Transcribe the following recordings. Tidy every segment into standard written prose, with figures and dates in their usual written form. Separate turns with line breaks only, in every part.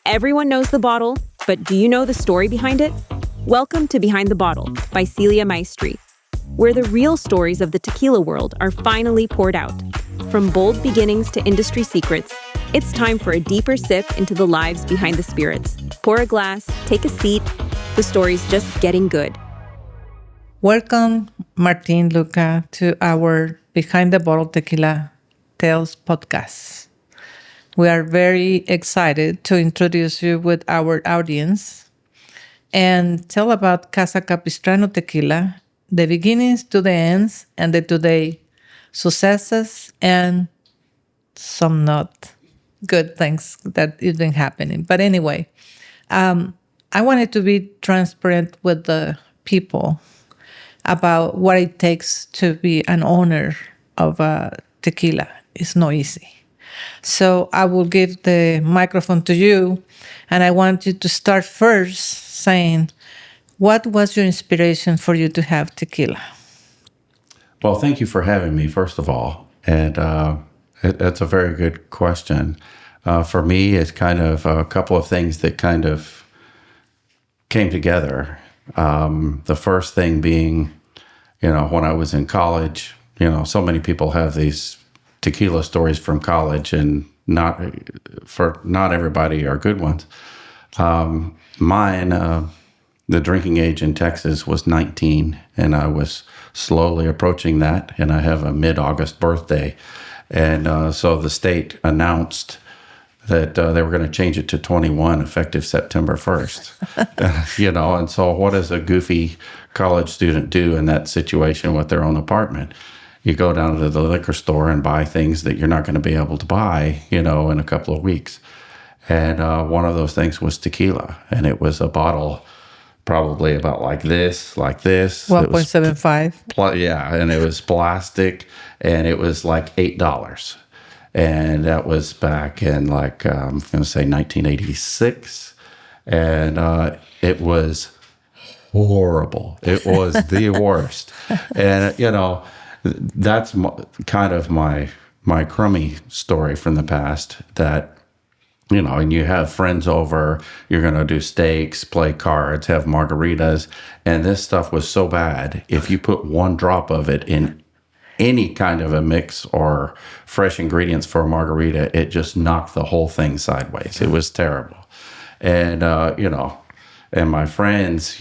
Everyone knows the bottle, but do you know the story behind it? Welcome to Behind the Bottle by Celia Maestri, where the real stories of the tequila world are finally poured out. From bold beginnings to industry secrets, it's time for a deeper sip into the lives behind the spirits. Pour a glass, take a seat. The story's just getting good.
Welcome, Martin Luca, to our Behind the Bottle Tequila Tales podcast. We are very excited to introduce you with our audience and tell about Casa Capistrano Tequila, the beginnings to the ends, and the today successes and some not good things that have been happening. But anyway, I wanted to be transparent with the people about what it takes to be an owner of a tequila. It's not easy. So I will give the microphone to you, and I want you to start first saying, what was your inspiration for you to have tequila?
Well, thank you for having me, first of all. And it's a very good question. For me, it's kind of a couple of things that kind of came together. The first thing being, when I was in college, so many people have these tequila stories from college, and not everybody are good ones. Mine, the drinking age in Texas was 19, and I was slowly approaching that, and I have a mid-August birthday. And so the state announced that they were going to change it to 21 effective September 1st. And so what does a goofy college student do in that situation with their own apartment? You go down to the liquor store and buy things that you're not going to be able to buy, in a couple of weeks. And one of those things was tequila. And it was a bottle probably about like this.
1.75.
Yeah, and it was plastic, and it was like $8. And that was back in I'm going to say 1986. And it was horrible. It was the worst. And, that's kind of my crummy story from the past that, and you have friends over, you're going to do steaks, play cards, have margaritas. And this stuff was so bad. If you put one drop of it in any kind of a mix or fresh ingredients for a margarita, it just knocked the whole thing sideways. It was terrible. And, and my friends,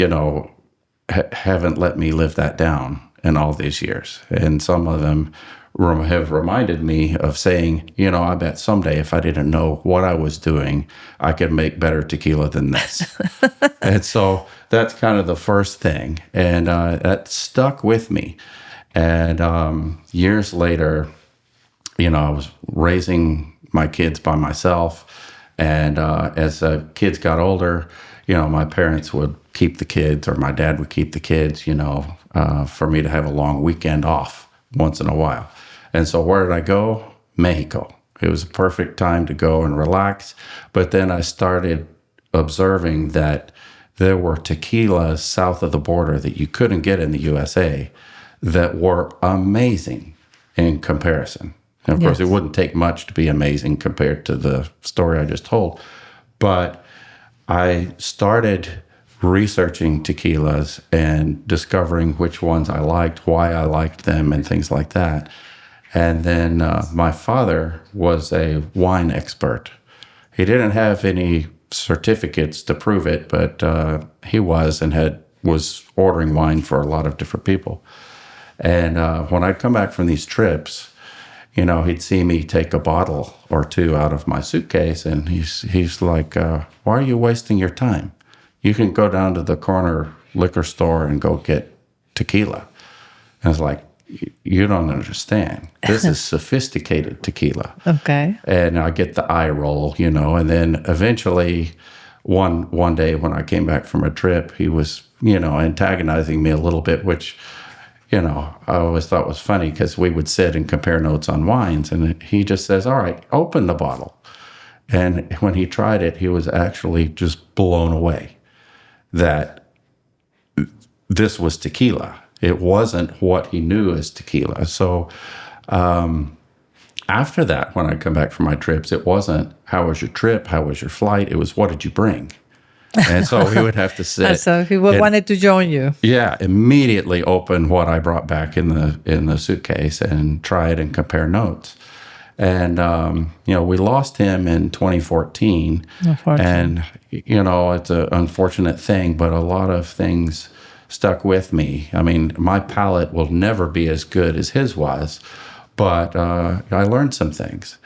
haven't let me live that down in all these years. And some of them have reminded me of saying, I bet someday if I didn't know what I was doing, I could make better tequila than this. And so that's kind of the first thing. And that stuck with me. And years later, I was raising my kids by myself. And as the kids got older, my parents would keep the kids, or my dad would keep the kids, for me to have a long weekend off once in a while. And so where did I go? Mexico. It was a perfect time to go and relax. But then I started observing that there were tequilas south of the border that you couldn't get in the USA that were amazing in comparison. And of course, it wouldn't take much to be amazing compared to the story I just told. But I started researching tequilas and discovering which ones I liked, why I liked them, and things like that. And then my father was a wine expert. He didn't have any certificates to prove it, but he was ordering wine for a lot of different people. And when I'd come back from these trips, he'd see me take a bottle or two out of my suitcase, and he's like, why are you wasting your time? You can go down to the corner liquor store and go get tequila. And I was like, you don't understand. This is sophisticated tequila.
Okay.
And I get the eye roll, and then eventually one day when I came back from a trip, he was, antagonizing me a little bit, which, I always thought was funny because we would sit and compare notes on wines. And he just says, all right, open the bottle. And when he tried it, he was actually just blown away that this was tequila. It wasn't what he knew as tequila. So after that, when I come back from my trips, it wasn't, how was your trip? How was your flight? It was, what did you bring? And so he would have to sit.
And so he
and,
wanted to join you.
Yeah, immediately open what I brought back in the suitcase and try it and compare notes. And, we lost him in 2014. And, it's an unfortunate thing, but a lot of things stuck with me. I mean, my palate will never be as good as his was, but I learned some things.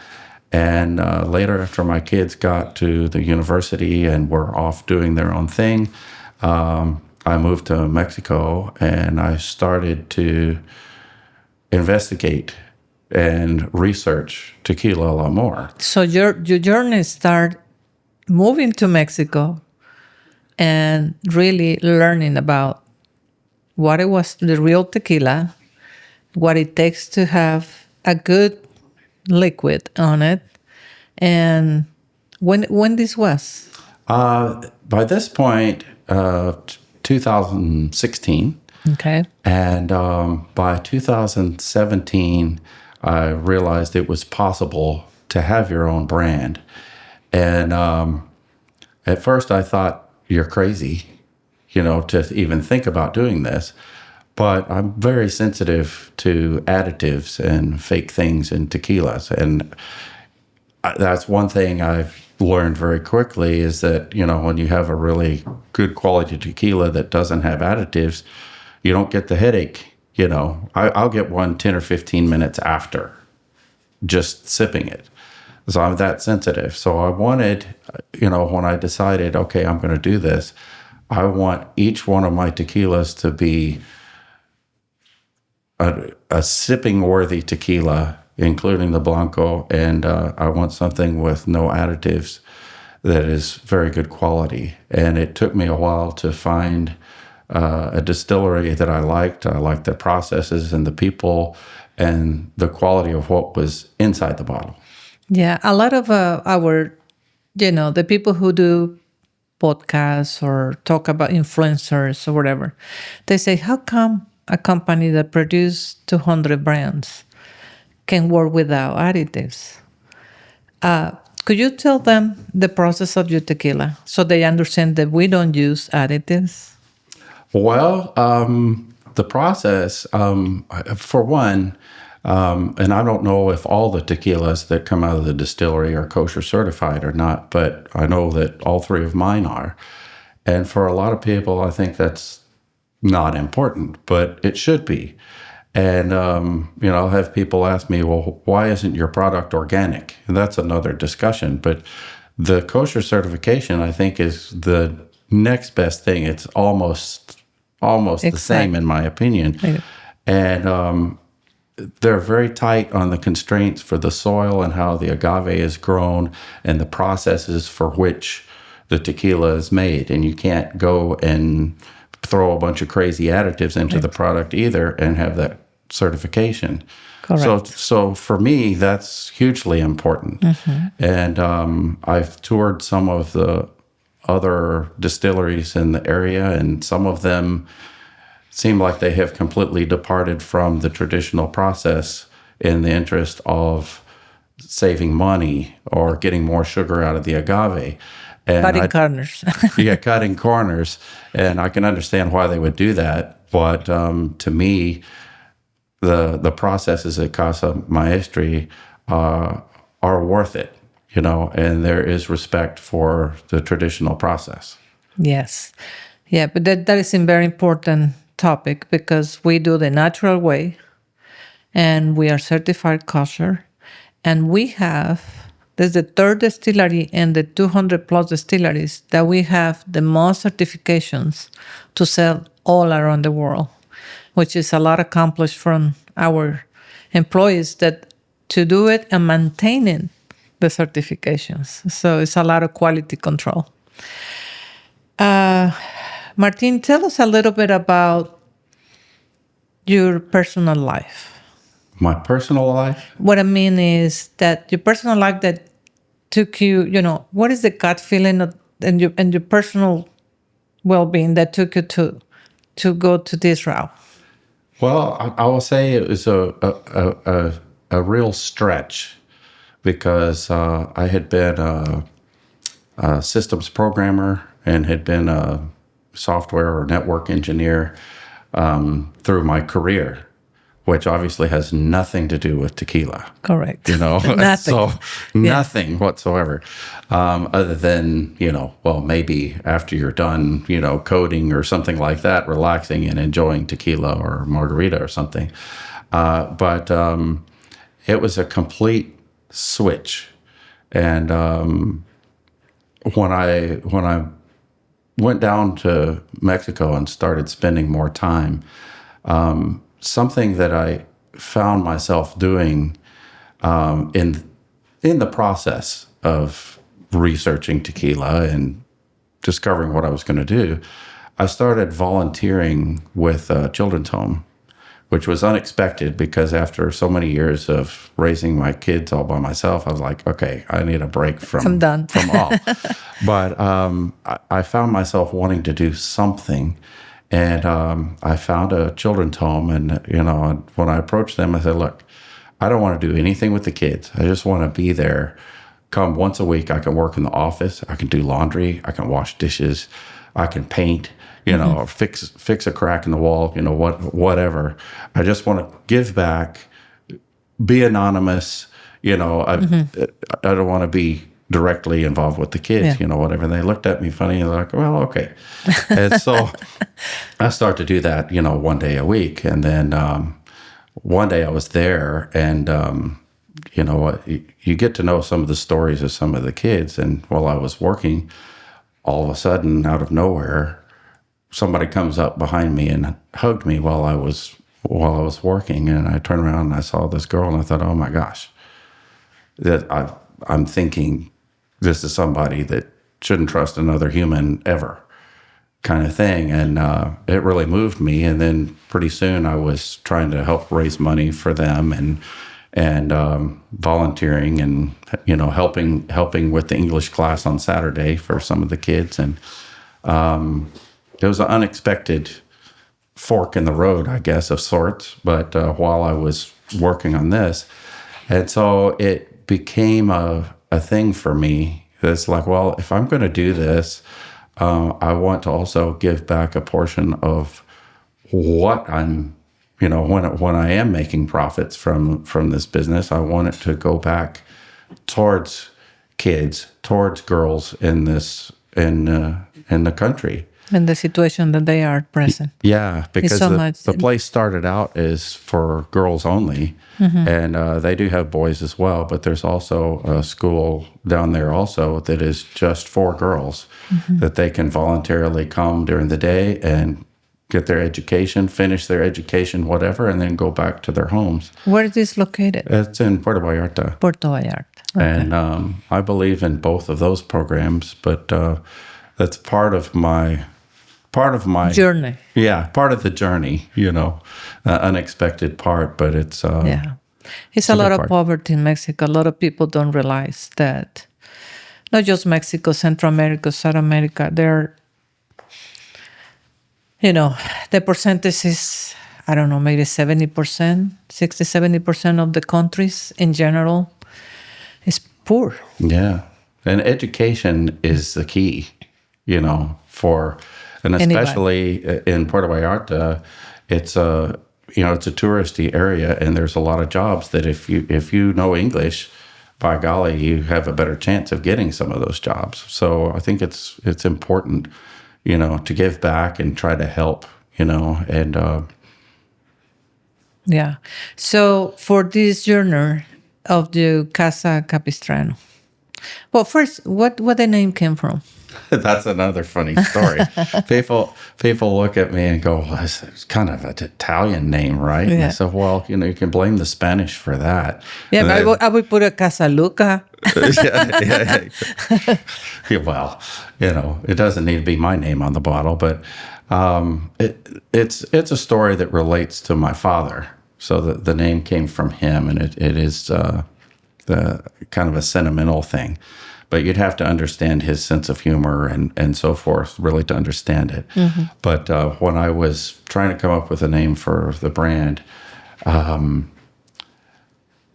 And later, after my kids got to the university and were off doing their own thing, I moved to Mexico and I started to investigate and research tequila a lot more.
So your journey started moving to Mexico and really learning about what it was, the real tequila, what it takes to have a good liquid on it, and when this was?
By this point, 2016.
Okay.
And by 2017, I realized it was possible to have your own brand. And at first I thought, you're crazy, to even think about doing this. But I'm very sensitive to additives and fake things in tequilas. And that's one thing I've learned very quickly is that, when you have a really good quality tequila that doesn't have additives, you don't get the headache. I'll get one 10 or 15 minutes after just sipping it. So I'm that sensitive. So I wanted, when I decided, okay, I'm going to do this, I want each one of my tequilas to be a sipping worthy tequila, including the Blanco, and I want something with no additives that is very good quality. And it took me a while to find a distillery that I liked. I liked the processes and the people and the quality of what was inside the bottle.
Yeah, a lot of our, the people who do podcasts or talk about influencers or whatever, they say, how come a company that produces 200 brands can work without additives? Could you tell them the process of your tequila so they understand that we don't use additives?
Well, the process, for one, and I don't know if all the tequilas that come out of the distillery are kosher certified or not, but I know that all three of mine are. And for a lot of people, I think that's not important, but it should be. And, I'll have people ask me, well, why isn't your product organic? And that's another discussion. But the kosher certification, I think, is the next best thing. It's almost the same, in my opinion.
Yeah.
And they're very tight on the constraints for the soil and how the agave is grown and the processes for which the tequila is made. And you can't go and throw a bunch of crazy additives into the product either and have that certification.
Correct.
So for me, that's hugely important. Mm-hmm. And I've toured some of the other distilleries in the area, and some of them seem like they have completely departed from the traditional process in the interest of saving money or getting more sugar out of the agave. And
cutting corners.
Yeah, cutting corners. And I can understand why they would do that. But to me, the processes at Casa Maestri are worth it, and there is respect for the traditional process.
Yes. Yeah, but that is a very important topic because we do the natural way and we are certified kosher. And there's the third distillery and the 200 plus distilleries that we have the most certifications to sell all around the world, which is a lot accomplished from our employees that to do it and maintaining the certifications. So it's a lot of quality control. Martin, tell us a little bit about your personal life.
My personal life?
What I mean is that your personal life that took you, what is the gut feeling and your personal well-being that took you to go to this route?
Well, I will say it was a real stretch because I had been a systems programmer and had been a software or network engineer through my career, which obviously has nothing to do with tequila.
Correct.
Nothing. So
Yeah.
nothing whatsoever, other than, well, maybe after you're done, coding or something like that, relaxing and enjoying tequila or margarita or something. But it was a complete switch. And when I went down to Mexico and started spending more time, something that I found myself doing in the process of researching tequila and discovering what I was going to do, I started volunteering with a children's home, which was unexpected because after so many years of raising my kids all by myself, I was like, okay, I need a break from
I'm done.
from all. But I found myself wanting to do something. And I found a children's home. And, when I approached them, I said, look, I don't want to do anything with the kids. I just want to be there. Come once a week. I can work in the office. I can do laundry. I can wash dishes. I can paint. Or fix a crack in the wall, whatever. I just want to give back, be anonymous. I don't want to be directly involved with the kids, whatever. And they looked at me funny and they're like, well, okay. And so I start to do that, one day a week. And then one day I was there and, you get to know some of the stories of some of the kids. And while I was working, all of a sudden, out of nowhere, somebody comes up behind me and hugged me while I was working, and I turned around and I saw this girl, and I thought, oh my gosh, I'm thinking this is somebody that shouldn't trust another human ever, kind of thing, and it really moved me. And then pretty soon I was trying to help raise money for them and volunteering and helping with the English class on Saturday for some of the kids, and it was an unexpected fork in the road, I guess, of sorts, but while I was working on this. And so it became a thing for me. It's like, well, if I'm going to do this, I want to also give back a portion of what I'm, when I am making profits from this business, I want it to go back towards kids, towards girls in the country.
And the situation that they are present.
Yeah, because
so
the place started out as for girls only, and they do have boys as well, but there's also a school down there also that is just for girls, that they can voluntarily come during the day and get their education, finish their education, whatever, and then go back to their homes.
Where is this located?
It's in Puerto Vallarta.
Puerto Vallarta. Okay.
And I believe in both of those programs, but that's part of my
journey.
Yeah, part of the journey, unexpected part, but it's
It's a lot of poverty in Mexico. A lot of people don't realize that. Not just Mexico, Central America, South America. The percentage is, I don't know, maybe 70%, 60, 70% of the countries in general is poor.
Yeah. And education is the key, and especially in Puerto Vallarta, it's a touristy area, and there's a lot of jobs that if you know English, by golly, you have a better chance of getting some of those jobs. So I think it's important, to give back and try to help, and
yeah. So for this journey of the Casa Capistrano, well, first, what the name came from?
That's another funny story. People look at me and go, well, it's kind of an Italian name, right?
Yeah.
And I said, well, you can blame the Spanish for that.
Yeah, but I would put a Casa Luca.
yeah. Well, it doesn't need to be my name on the bottle, but it's a story that relates to my father. So the name came from him, and it is the kind of a sentimental thing. But you'd have to understand his sense of humor and so forth, really, to understand it. Mm-hmm. But when I was trying to come up with a name for the brand,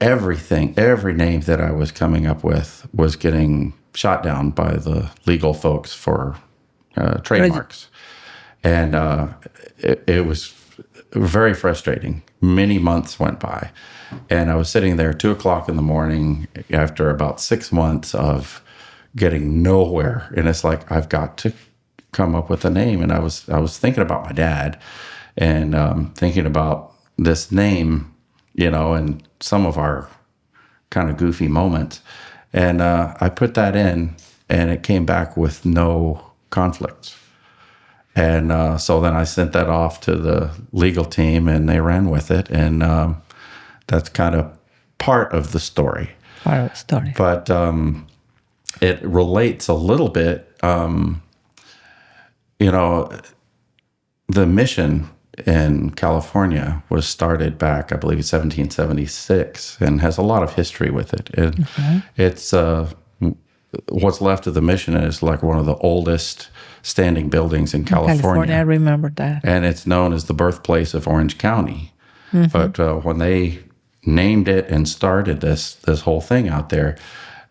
every name that I was coming up with was getting shot down by the legal folks for trademarks. And it was very frustrating. Many months went by. And I was sitting there 2:00 in the morning after about 6 months of getting nowhere. And it's like, I've got to come up with a name. And I was thinking about my dad and thinking about this name, and some of our kind of goofy moments. And I put that in, and it came back with no conflicts. And so then I sent that off to the legal team, and they ran with it. And that's kind of part of the story.
Part of the story.
But it relates a little bit. The mission in California was started back, I believe, in 1776, and has a lot of history with it. It's what's left of the mission is like one of the oldest standing buildings in California.
I remember that.
And it's known as the birthplace of Orange County. But when they named it and started this whole thing out there,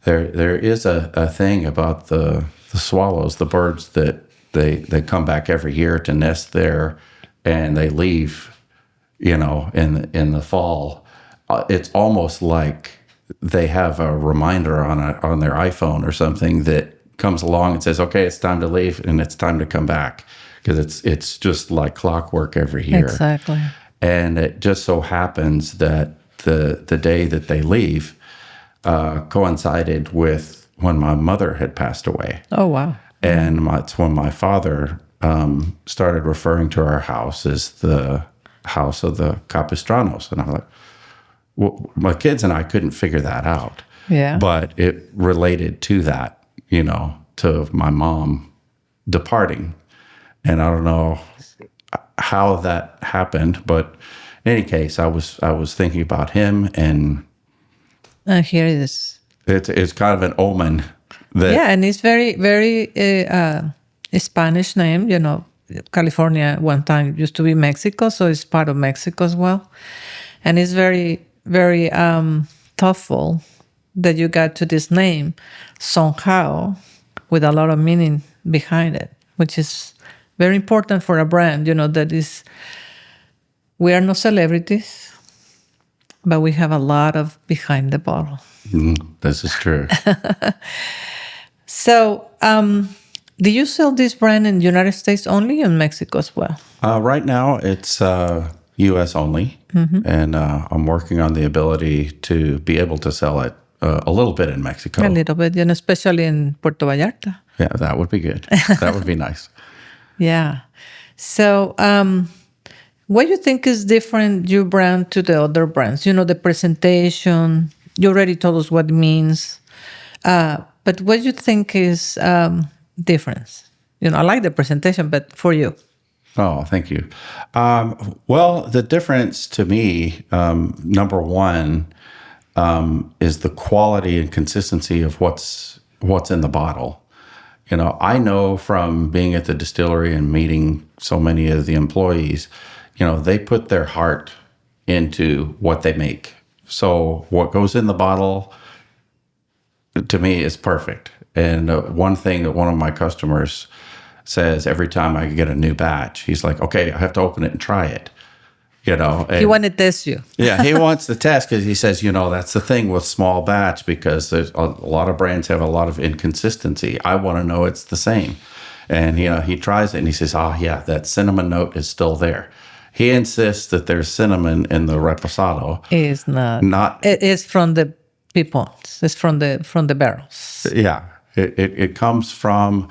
there is a thing about the swallows, the birds that they come back every year to nest there, and they leave, in the fall. It's almost like they have a reminder on their iPhone or something that comes along and says, "Okay, it's time to leave and it's time to come back," because it's just like clockwork every year.
Exactly.
And it just so happens that the day that they leave coincided with when my mother had passed away.
Oh, wow.
And it's when my father started referring to our house as the house of the Capistranos. And I'm like, well, my kids and I couldn't figure that out.
Yeah.
But it related to that, to my mom departing. And I don't know how that happened, but in any case, I was thinking about him, and
Here it is.
It's kind of an omen.
And it's very, very Spanish name. California one time used to be Mexico, so it's part of Mexico as well. And it's very, very thoughtful that you got to this name somehow with a lot of meaning behind it, which is very important for a brand, that is, we are no celebrities, but we have a lot of behind the bottle.
This is true.
So, do you sell this brand in the United States only or in Mexico as well?
Right now, it's U.S. only, and I'm working on the ability to be able to sell it a little bit in Mexico.
A little bit, especially in Puerto Vallarta.
Yeah, that would be good. That would be nice.
Yeah. So, what do you think is different, your brand, to the other brands? The presentation, you already told us what it means. But what do you think is difference? I like the presentation, but for you?
Oh, thank you. Well, the difference to me, number one, is the quality and consistency of what's in the bottle. I know from being at the distillery and meeting so many of the employees, they put their heart into what they make. So what goes in the bottle, to me, is perfect. And one thing that one of my customers says every time I get a new batch, he's like, "Okay, I have to open it and try it." And
He wanted to test you.
yeah, he wants to test because he says, that's the thing with small batch, because there's a lot of brands have a lot of inconsistency. I want to know it's the same. And, he tries it and he says, yeah, that cinnamon note is still there. He insists that there's cinnamon in the reposado.
It is not. It is from the pipons. It's from the barrels.
Yeah. It comes from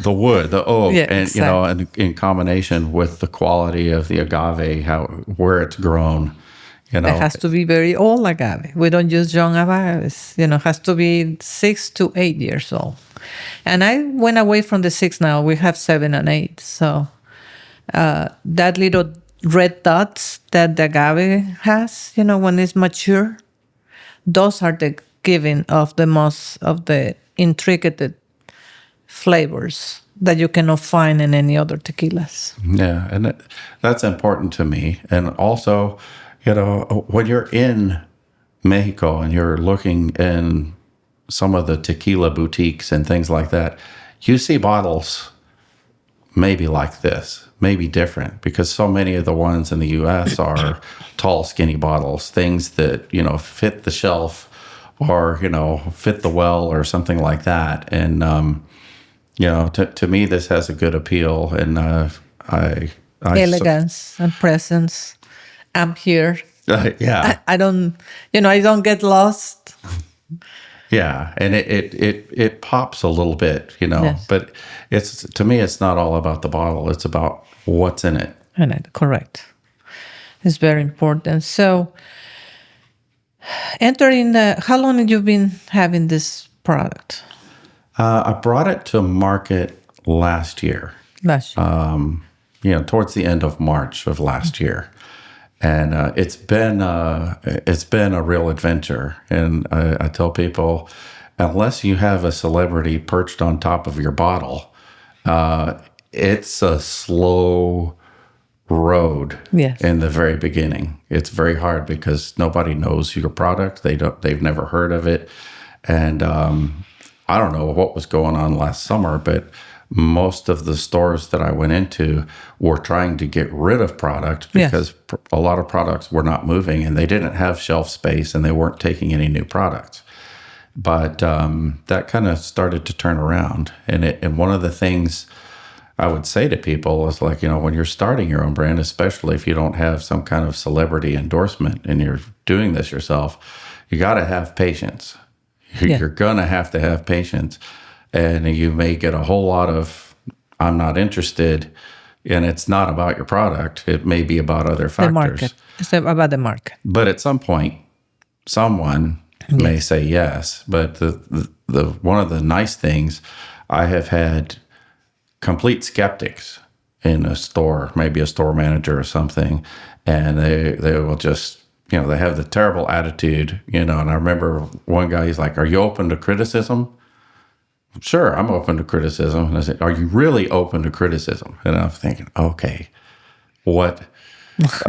the wood, the oak,
yeah,
and
exactly.
and in combination with the quality of the agave, where it's grown.
It has to be very old agave. We don't use young agaves. It has to be 6 to 8 years old. And I went away from the 6 now. We have 7 and 8. So that little red dots that the agave has, when it's mature, those are the giving of the most of the intricate flavors that you cannot find in any other tequilas.
Yeah, and that's important to me. And also, when you're in Mexico and you're looking in some of the tequila boutiques and things like that, you see bottles maybe like this, maybe different, because so many of the ones in the U.S. are tall, skinny bottles, things that, fit the shelf or, fit the well or something like that. And, to me, this has a good appeal. And
Elegance and presence. I'm here.
Yeah.
I don't, I don't get lost.
Yeah, and it pops a little bit,
Yes.
but to me, it's not all about the bottle. It's about what's in it.
Correct. It's very important. So, how long have you been having this product?
I brought it to market last year. Towards the end of March of last year. And it's been a real adventure. And I tell people, unless you have a celebrity perched on top of your bottle, it's a slow road.
Yes.
In the very beginning. It's very hard because nobody knows your product. They've never heard of it. And I don't know what was going on last summer, but most of the stores that I went into were trying to get rid of product because a lot of products were not moving and they didn't have shelf space and they weren't taking any new products. But that kind of started to turn around. And one of the things I would say to people is like, when you're starting your own brand, especially if you don't have some kind of celebrity endorsement and you're doing this yourself, you got to have patience. You're going to have patience. And you may get a whole lot of, I'm not interested, and it's not about your product. It may be about other factors.
The market. It's about the market.
But at some point, someone may say yes. But the one of the nice things, I have had complete skeptics in a store, maybe a store manager or something, and they will just, they have the terrible attitude, and I remember one guy, he's like, "Are you open to criticism?" "Sure, I'm open to criticism." And I said, "Are you really open to criticism?" And I'm thinking, okay, what?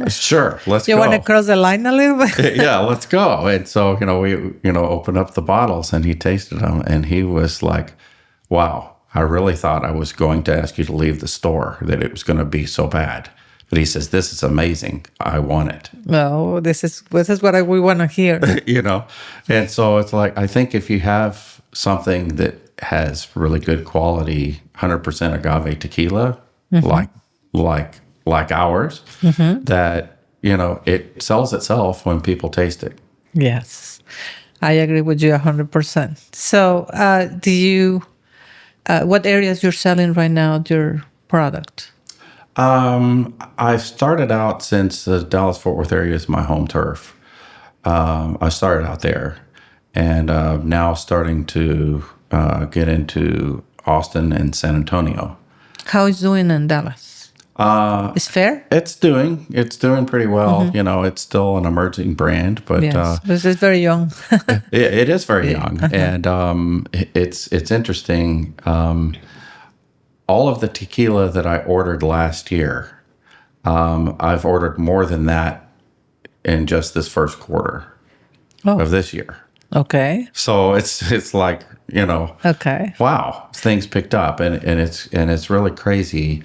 Sure, let's go.
You want to cross the line a little bit?
Yeah, let's go. And so, we, opened up the bottles and he tasted them and he was like, "Wow, I really thought I was going to ask you to leave the store, that it was going to be so bad." But he says, "This is amazing. I want it."
No, this is what we want to hear.
And so it's like, I think if you have something that has really good quality 100% agave tequila, like ours, that it sells itself when people taste it.
Yes, I agree with you 100%. So, what areas you're selling right now your product?
I started out, since the Dallas-Fort Worth area is my home turf. I started out there, and now starting to get into Austin and San Antonio.
How is doing in Dallas? It's fair?
It's doing pretty well. It's still an emerging brand, but
yes, this is very young.
it is very young, and it's interesting. All of the tequila that I ordered last year, I've ordered more than that in just this first quarter of this year.
Okay.
So it's like,
okay,
wow, things picked up, and it's really crazy.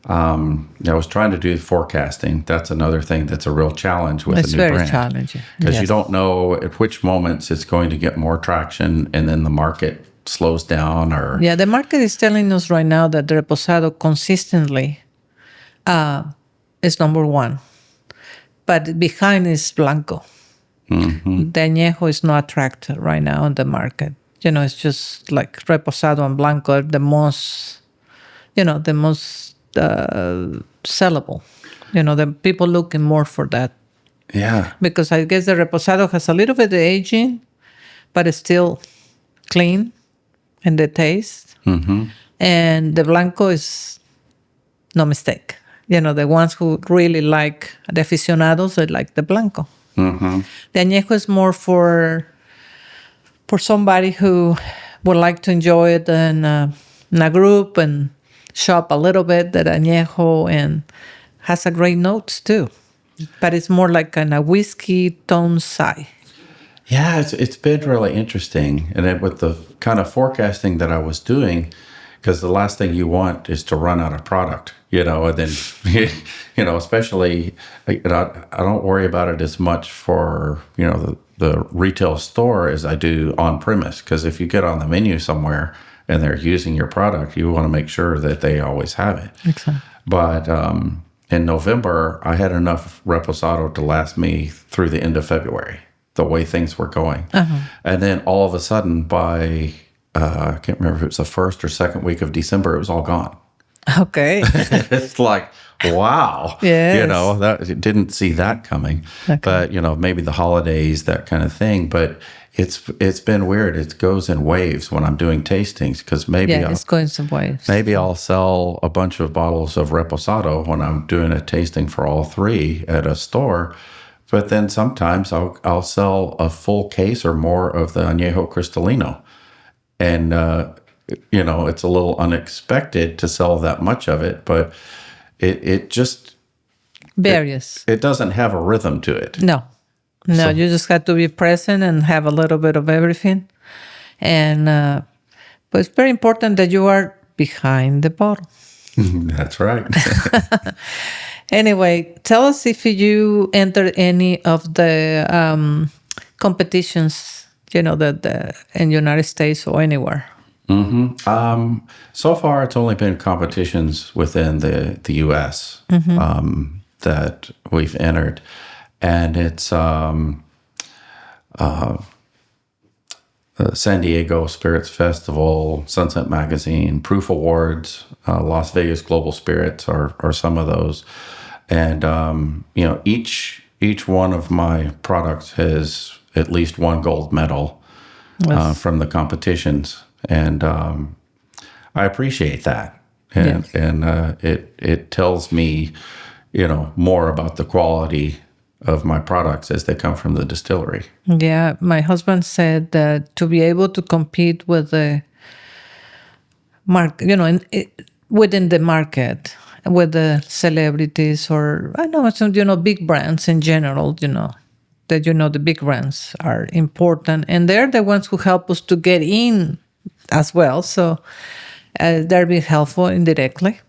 I was trying to do forecasting. That's another thing that's a real challenge with a new brand.
It's very challenging
because you don't know at which moments it's going to get more traction, and then the market slows down. Or
the market is telling us right now that the Reposado consistently is number one, but behind is Blanco. The Añejo is not attractive right now in the market. It's just like Reposado and Blanco are the most sellable. The people looking more for that.
Yeah.
Because I guess the Reposado has a little bit of aging, but it's still clean in the taste. And the Blanco is no mistake. The ones who really like the aficionados, they like the Blanco. The Añejo is more for somebody who would like to enjoy it in a group and shop a little bit, that Añejo, and has a great notes too. But it's more like a whiskey tone side.
Yeah, it's been really interesting, and with the kind of forecasting that I was doing, because the last thing you want is to run out of product, and then especially I don't worry about it as much for the retail store as I do on premise, because if you get on the menu somewhere and they're using your product, you want to make sure that they always have it.
Exactly.
But in November, I had enough reposado to last me through the end of February, the way things were going. And then all of a sudden, by I can't remember if it was the first or second week of December, it was all gone.
Okay.
It's like, wow.
Yes.
That didn't see that coming.
Okay.
But maybe the holidays, that kind of thing. But it's been weird. It goes in waves when I'm doing tastings, because
it's going some ways.
maybe I'll sell a bunch of bottles of reposado when I'm doing a tasting for all three at a store. But then sometimes I'll sell a full case or more of the Añejo Cristalino. And, it's a little unexpected to sell that much of it, but it just
Various.
It doesn't have a rhythm to it.
No, you just got to be present and have a little bit of everything. And but it's very important that you are behind the bottle.
That's right.
Anyway, tell us if you entered any of the competitions, that in United States or anywhere.
So far, it's only been competitions within the U.S. That we've entered, and it's San Diego Spirits Festival, Sunset Magazine, Proof Awards, Las Vegas Global Spirits are some of those. And, each one of my products has at least one gold medal from the competitions. And I appreciate that. And, it tells me, more about the quality of my products as they come from the distillery.
Yeah, my husband said that to be able to compete with the market, within the market, with the celebrities or I know some, big brands in general, that the big brands are important, and they're the ones who help us to get in as well. So they're being helpful indirectly.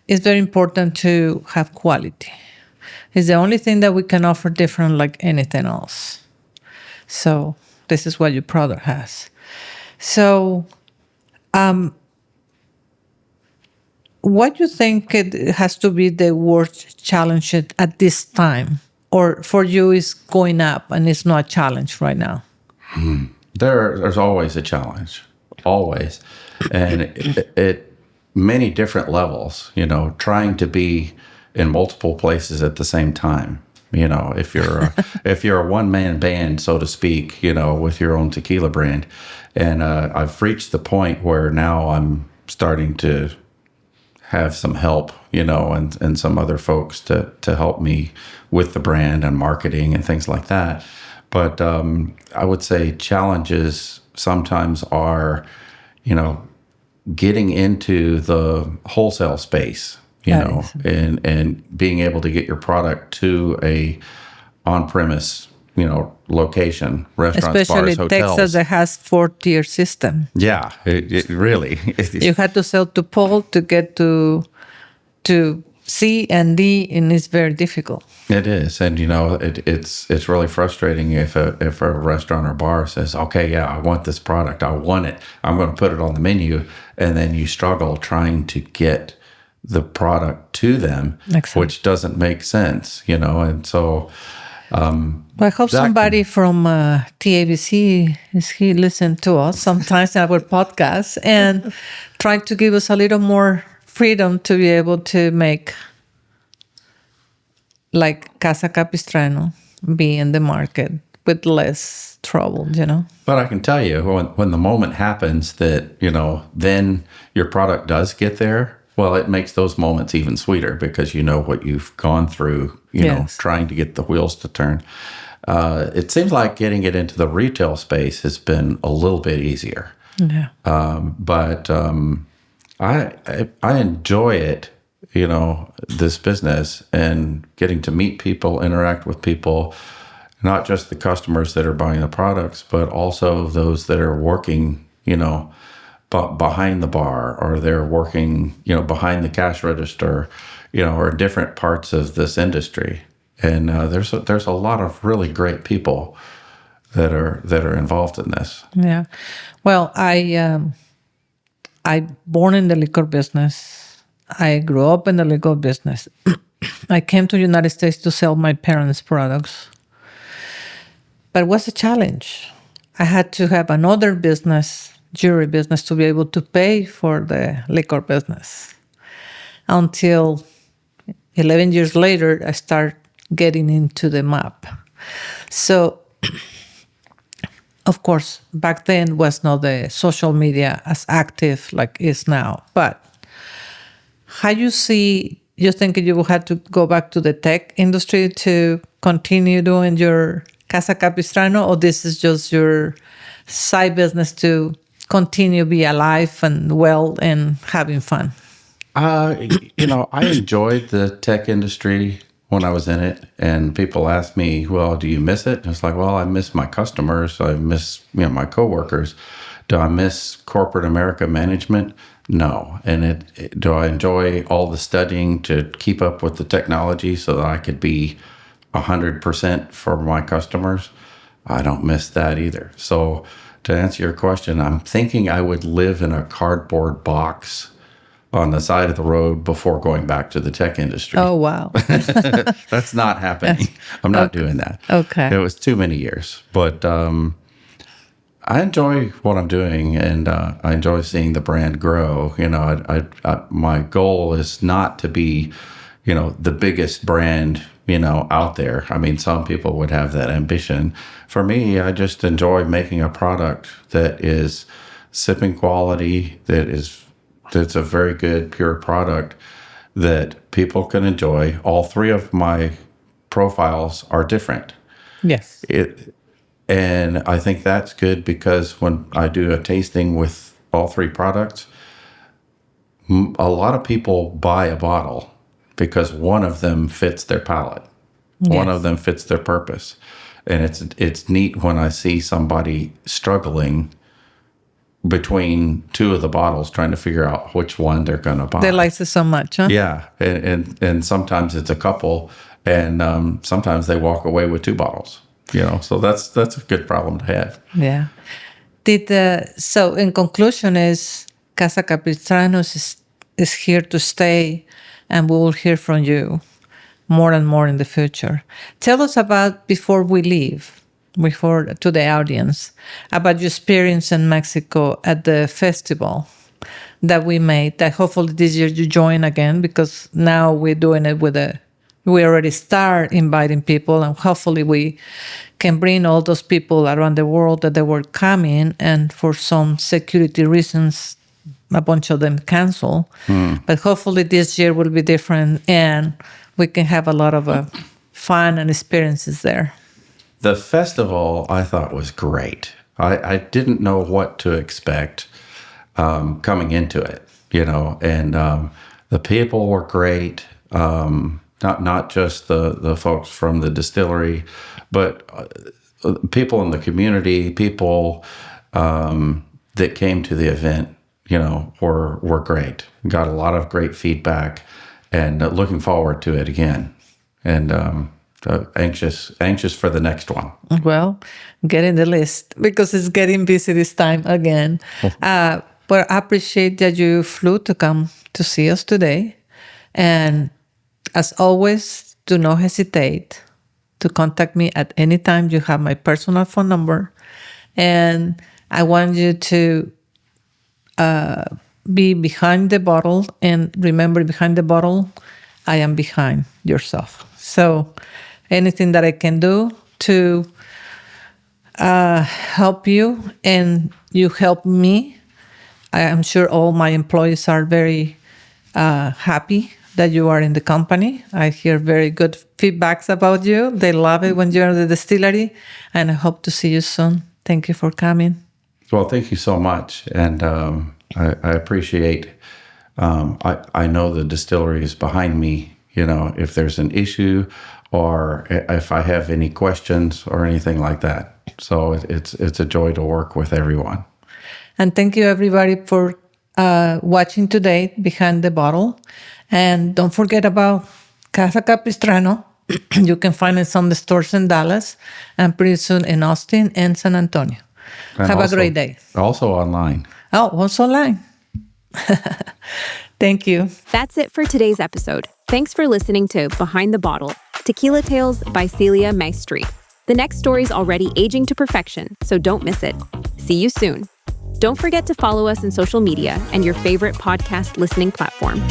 It's very important to have quality. It's the only thing that we can offer different like anything else. So this is what your product has. So what do you think it has to be the worst challenge at this time? Or for you is going up and it's not a challenge right now?
There's always a challenge, always. And it many different levels, trying to be in multiple places at the same time. If you're a one-man band, so to speak, with your own tequila brand. And I've reached the point where now I'm starting to have some help, and some other folks to help me with the brand and marketing and things like that. But I would say challenges sometimes are, getting into the wholesale space, and being able to get your product to a on-premise, location, restaurants,
especially
bars, hotels.
Texas that has 4-tier system.
Yeah, it really.
You had to sell to Paul to get to C and D, and it's very difficult.
It is, and it's really frustrating if a restaurant or bar says, "Okay, yeah, I want this product, I want it, I'm going to put it on the menu," and then you struggle trying to get the product to them, which doesn't make sense, and so.
I hope somebody from TABC he listened to us sometimes in our podcast and try to give us a little more freedom to be able to make like Casa Capistrano be in the market with less trouble,
But I can tell you, when the moment happens that, then your product does get there, well, it makes those moments even sweeter because you know what you've gone through, trying to get the wheels to turn. It seems like getting it into the retail space has been a little bit easier.
Yeah.
But I enjoy it this business and getting to meet people, interact with people, not just the customers that are buying the products, but also those that are working, behind the bar, or they're working, behind the cash register, or different parts of this industry. And there's a lot of really great people that are involved in this.
Yeah. Well, I born in the liquor business. I grew up in the legal business. I came to the United States to sell my parents' products. But it was a challenge. I had to have another business, jewelry business, to be able to pay for the liquor business. Until 11 years later, I start getting into the map. So, of course, back then was not the social media as active like is now. But how you think you will have to go back to the tech industry to continue doing your Casa Capistrano, or this is just your side business to continue be alive and well and having fun?
I enjoyed the tech industry when I was in it, and people ask me, well, do you miss it? And it's like, well, I miss my customers. I miss, my coworkers. Do I miss corporate America management? No. And do I enjoy all the studying to keep up with the technology so that I could be 100% for my customers? I don't miss that either. So to answer your question, I'm thinking I would live in a cardboard box on the side of the road before going back to the tech industry.
Oh, wow.
That's not happening. I'm not doing that.
Okay.
It was too many years. But I enjoy what I'm doing, and I enjoy seeing the brand grow. My goal is not to be, the biggest brand, out there. I mean, some people would have that ambition. For me, I just enjoy making a product that is sipping quality, that's a very good, pure product that people can enjoy. All three of my profiles are different.
Yes.
And I think that's good, because when I do a tasting with all three products, a lot of people buy a bottle because one of them fits their palate.
Yes.
One of them fits their purpose. And it's neat when I see somebody struggling between two of the bottles, trying to figure out which one they're going to buy.
They like it so much, huh?
Yeah. And sometimes it's a couple, and sometimes they walk away with two bottles. So that's a good problem to have.
Yeah. So in conclusion is Casa Capistrano is here to stay, and we will hear from you more and more in the future. Tell us about, before we leave, to the audience, about your experience in Mexico at the festival that we made, that hopefully this year you join again, because now we're doing it we already start inviting people, and hopefully we can bring all those people around the world that they were coming, and for some security reasons, a bunch of them cancel. But hopefully this year will be different, and we can have a lot of fun and experiences there.
The festival, I thought, was great. I didn't know what to expect coming into it, and the people were great. Not just the folks from the distillery, but people in the community, people that came to the event, were great. Got a lot of great feedback, and looking forward to it again. And anxious for the next one.
Well, get in the list, because it's getting busy this time again. But I appreciate that you flew to come to see us today. And as always, do not hesitate to contact me at any time. You have my personal phone number. And I want you to be behind the bottle. And remember, behind the bottle, I am behind yourself. So anything that I can do to help you, and you help me, I am sure all my employees are very happy that you are in the company. I hear very good feedbacks about you. They love it when you're at the distillery, and I hope to see you soon. Thank you for coming.
Well, thank you so much. And I appreciate I know the distillery is behind me, if there's an issue or if I have any questions or anything like that. So it's a joy to work with everyone.
And thank you, everybody, for watching today Behind the Bottle. And don't forget about Casa Capistrano. You can find us on the stores in Dallas and pretty soon in Austin and San Antonio.
And
Have
also,
a great day.
Also online.
Oh, also online. Thank you.
That's it for today's episode. Thanks for listening to Behind the Bottle, Tequila Tales by Celia Maestri. The next story's already aging to perfection, so don't miss it. See you soon. Don't forget to follow us on social media and your favorite podcast listening platform.